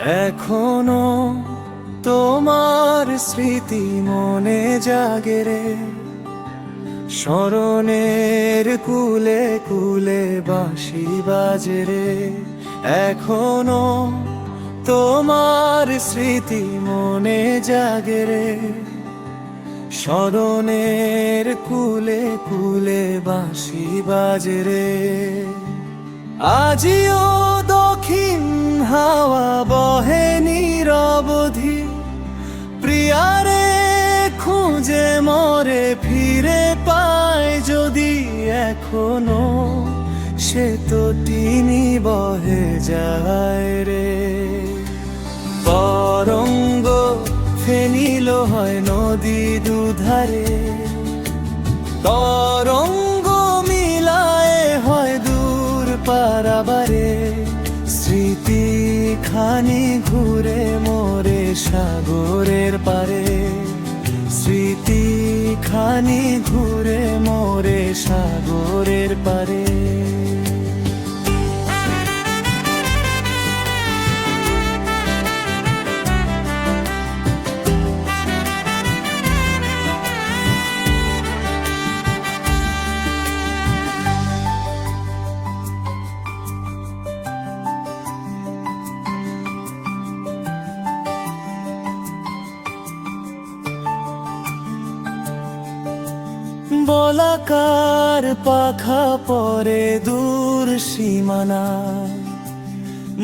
এখনো তোমার স্মৃতি মনে জাগে রে, স্মরণের কুলে কুলে বাঁশি বাজে রে। এখনো তোমার স্মৃতি মনে জাগে রে, স্মরণের কুলে কুলে বাঁশি বাজে রে। আজিও দক্ষিণ হাওয়া বহে নিরবধি, প্রিয়ারে খুঁজে মরে ফিরে পায় যদি। এখনো সে তো তিনি বহে যায় রে। তরঙ্গ ফেনিল হয় নদী দুধারে, তরঙ্গ মিলায় হয় দূর পারাবারে। স্মৃতি খানি ঘুরে মোরে সাগরের পারে, স্মৃতি খানি ঘুরে মোরে সাগরের পারে। বলাকার পাখা পরে দূর সীমানায়,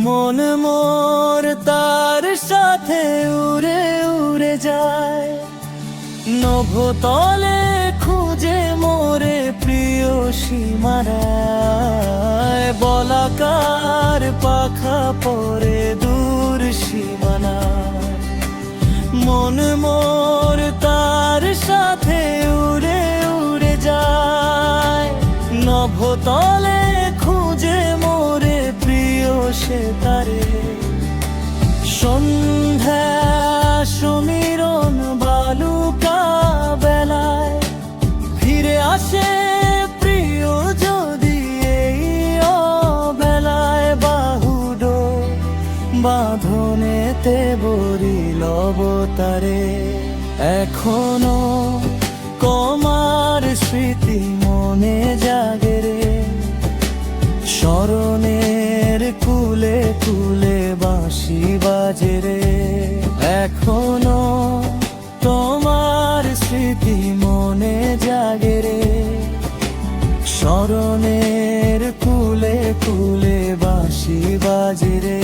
মন মোর তার সাথে উড়ে উড়ে যায়। নভতলে খুঁজে মোরে প্রিয় সীমানায়, বলাকার পাখা পরে দূর সীমানায়। মন মোর তার সাথে উড়ে উড়ে যায়। নভতলে খুঁজে মোরে প্রিয় সে তারে। সন্ধ্যা সমীরণ বালুকা বেলায় ফিরে আসে প্রিয় যদি এই অবেলায়। বাহুড বাঁধনেতে বরিল অবতারে, এখনো তোমার স্মৃতি মনে জাগে রে। স্মরণের কুলে কুলে বাঁশি বাজে রে। এখনো তোমার স্মৃতি মনে জাগে রে, স্মরণের কুলে কুলে বাঁশি বাজে রে।